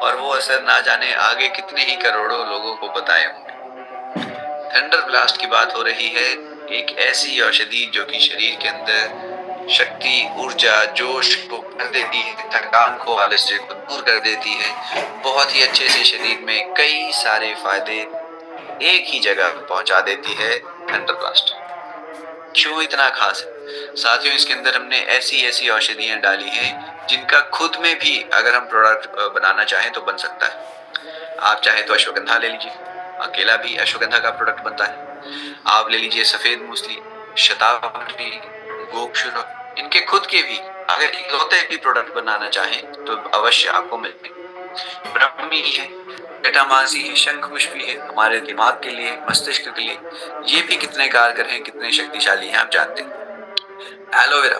और वो असर ना जाने आगे कितने ही करोड़ों लोगों को बताए होंगे। थंडर ब्लास्ट की बात हो रही है, एक ऐसी औषधि जो कि शरीर के अंदर शक्ति, ऊर्जा, जोश को भर देती है, थकान को, आलस्य को दूर कर देती है। बहुत ही अच्छे से शरीर में कई सारे फायदे एक ही जगह पहुंचा देती है थंडर ब्लास्ट। क्यों इतना खास है साथियों? इसके अंदर हमने ऐसी ऐसी औषधियां डाली हैं जिनका खुद में भी अगर हम प्रोडक्ट बनाना चाहें तो बन सकता है। आप चाहे तो अश्वगंधा ले लीजिए, अकेला भी अश्वगंधा का प्रोडक्ट बनता है। आप ले लीजिए सफेद मूसली, शतावरी, गोक्षुरा, इनके खुद के भी अगर इकलौते भी प्रोडक्ट बनाना चाहें तो अवश्य आपको मिलेंगे। ब्राह्मी है, जटामासी है, शंखपुष्पी है, हमारे दिमाग के लिए, मस्तिष्क के लिए ये भी कितने कारगर हैं, कितने शक्तिशाली हैं आप जानते हैं। एलोवेरा,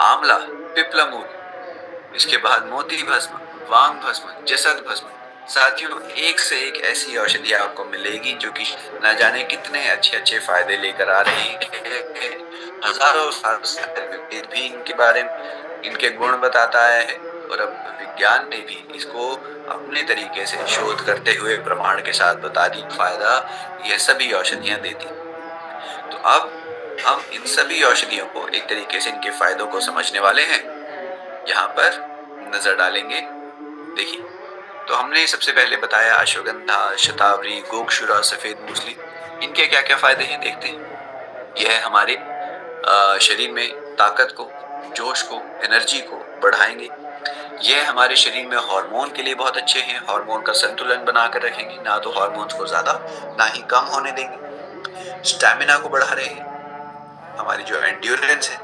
आंवला, पिपलामूल, इसके बाद मोती भस्म, वांग भस्म, जसत भस्म। साथियों एक से एक ऐसी औषधि आपको मिलेगी जो कि न जाने कितने अच्छे अच्छे फायदे लेकर आ रही है। हजारों साल से आयुर्वेद भी इनके बारे में, इनके गुण बताता है और अब विज्ञान ने भी इसको अपने तरीके से शोध करते हुए प्रमाण के साथ बता दी फायदा यह सभी औषधियां देती। तो अब हम इन सभी औषधियों को एक तरीके से इनके फायदों को समझने वाले हैं, यहाँ पर नजर डालेंगे। देखिए, तो हमने सबसे पहले बताया अश्वगंधा, शतावरी, गोक्षुरा, सफेद मूसली, इनके क्या क्या फायदे हैं देखते हैं। यह हमारे शरीर में ताकत को, जोश को, एनर्जी को बढ़ाएंगे। यह हमारे शरीर में हार्मोन के लिए बहुत अच्छे हैं, हार्मोन का संतुलन बनाकर रखेंगे, ना तो हार्मोन्स को ज्यादा ना ही कम होने देंगे। स्टैमिना को बढ़ा रहे हैं, हमारी जो एंड्योरेंस है,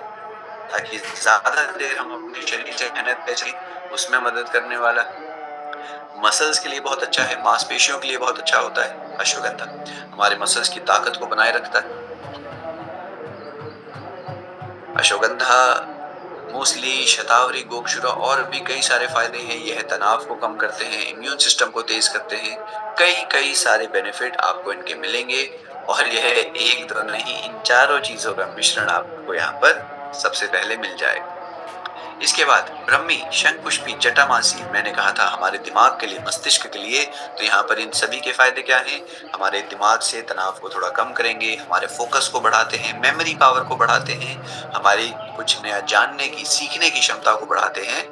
ताकि ज्यादा देर हम अपने शरीर से मेहनत कर सकें, उसमें मदद करने वाला। मसल्स के लिए बहुत अच्छा है, मांसपेशियों के लिए बहुत अच्छा होता है अश्वगंधा, हमारे मसल्स की ताकत को बनाए रखता है। अश्वगंधा, मूसली, शतावरी, गोक्षुरा और भी कई सारे फायदे हैं। यह तनाव को कम करते हैं, इम्यून सिस्टम को तेज करते हैं, कई कई सारे बेनिफिट आपको इनके मिलेंगे। और यह एक दो नहीं, इन चारों चीजों का मिश्रण आपको यहाँ पर सबसे पहले मिल जाएगा। इसके बाद ब्रह्मी, शंखपुष्पी, जटामासी, मैंने कहा था हमारे दिमाग के लिए, मस्तिष्क के लिए। तो यहाँ पर इन सभी के फायदे क्या हैं? हमारे दिमाग से तनाव को थोड़ा कम करेंगे, हमारे फोकस को बढ़ाते हैं, मेमोरी पावर को बढ़ाते हैं, हमारी कुछ नया जानने की, सीखने की क्षमता को बढ़ाते हैं।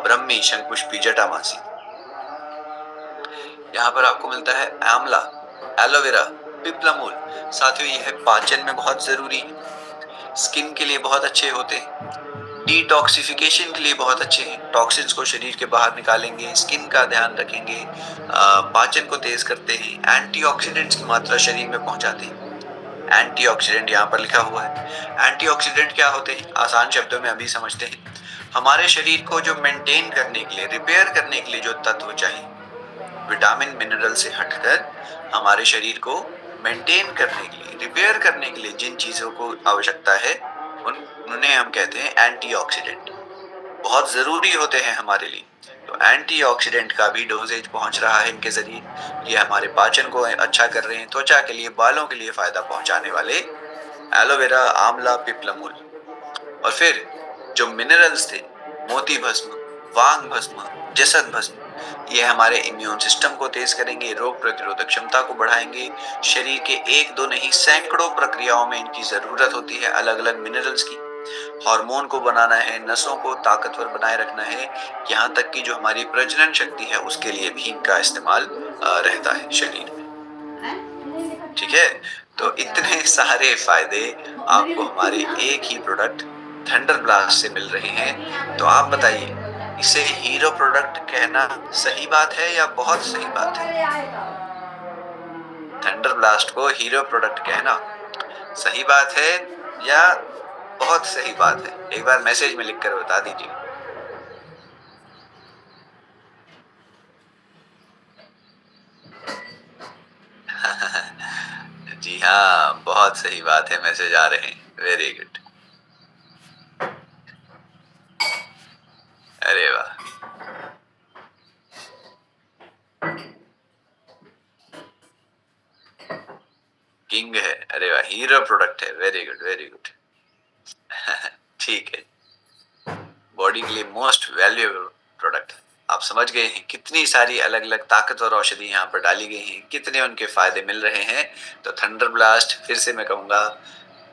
ब्रह्मी, शंखपुष्पी, जटामासी। यहाँ पर आपको मिलता है आंवला, एलोवेरा, पिपलामूल। साथियों यह पाचन में बहुत जरूरी है, स्किन के लिए बहुत अच्छे होते हैं, डिटॉक्सिफिकेशन के लिए बहुत अच्छे हैं, टॉक्सिन्स को शरीर के बाहर निकालेंगे, स्किन का ध्यान रखेंगे, पाचन को तेज करते हैं, एंटीऑक्सीडेंट्स की मात्रा शरीर में पहुंचाते हैं। एंटीऑक्सीडेंट यहाँ पर लिखा हुआ है। एंटीऑक्सीडेंट क्या होते हैं? आसान शब्दों में अभी समझते हैं। हमारे शरीर को जो मेंटेन करने के लिए, रिपेयर करने के लिए जो तत्व चाहिए, विटामिन मिनरल से हटकर हमारे शरीर को मेंटेन करने के लिए, रिपेयर करने के लिए जिन चीजों को आवश्यकता है उन्हें हम कहते हैं एंटीऑक्सीडेंट। बहुत जरूरी होते हैं हमारे लिए। तो एंटीऑक्सीडेंट का भी डोजेज पहुंच रहा है इनके जरिए। ये हमारे पाचन को अच्छा कर रहे हैं, त्वचा के लिए, बालों के लिए फायदा पहुंचाने वाले एलोवेरा, आंवला, पिपलामूल। और फिर जो मिनरल्स थे, मोती भस्म, वांग भस्म, जसत भस्म, ये हमारे इम्यून सिस्टम को तेज करेंगे, रोग प्रतिरोधक क्षमता को बढ़ाएंगे। शरीर के एक दो नहीं सैकड़ों प्रक्रियाओं में इनकी जरूरत होती है, अलग अलग मिनरल्स की। हार्मोन को बनाना है, नसों को ताकतवर बनाए रखना है, यहाँ तक कि जो हमारी प्रजनन शक्ति है उसके लिए भी इनका इस्तेमाल रहता है शरीर में। ठीक है, तो इतने सारे फायदे आपको हमारे एक ही प्रोडक्ट थंडर ब्लास्ट से मिल रहे हैं। तो आप बताइए, इसे हीरो प्रोडक्ट कहना सही बात है या बहुत सही बात है? थंडर ब्लास्ट को हीरो प्रोडक्ट कहना सही बात है या बहुत सही बात है? एक बार मैसेज में लिखकर बता दीजिए। जी हाँ, बहुत सही बात है, मैसेज आ रहे हैं। वेरी गुड, अरे वाह, किंग है, अरे वाह, हीरो प्रोडक्ट है, वेरी गुड वेरी गुड। ठीक है, बॉडी के लिए मोस्ट वैल्यूएबल प्रोडक्ट आप समझ गए हैं कितनी सारी अलग-अलग ताकतवर औषधि यहाँ पर डाली गई हैं, कितने उनके फ़ायदे मिल रहे हैं। तो थंडर ब्लास्ट फिर से मैं कहूँगा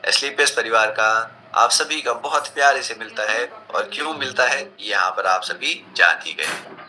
एस्क्लेपियस परिवार का आप सभी का बहुत प्यार इसे मिलता है, और क्यों मिलता है यहाँ पर आप सभी जान ही गए।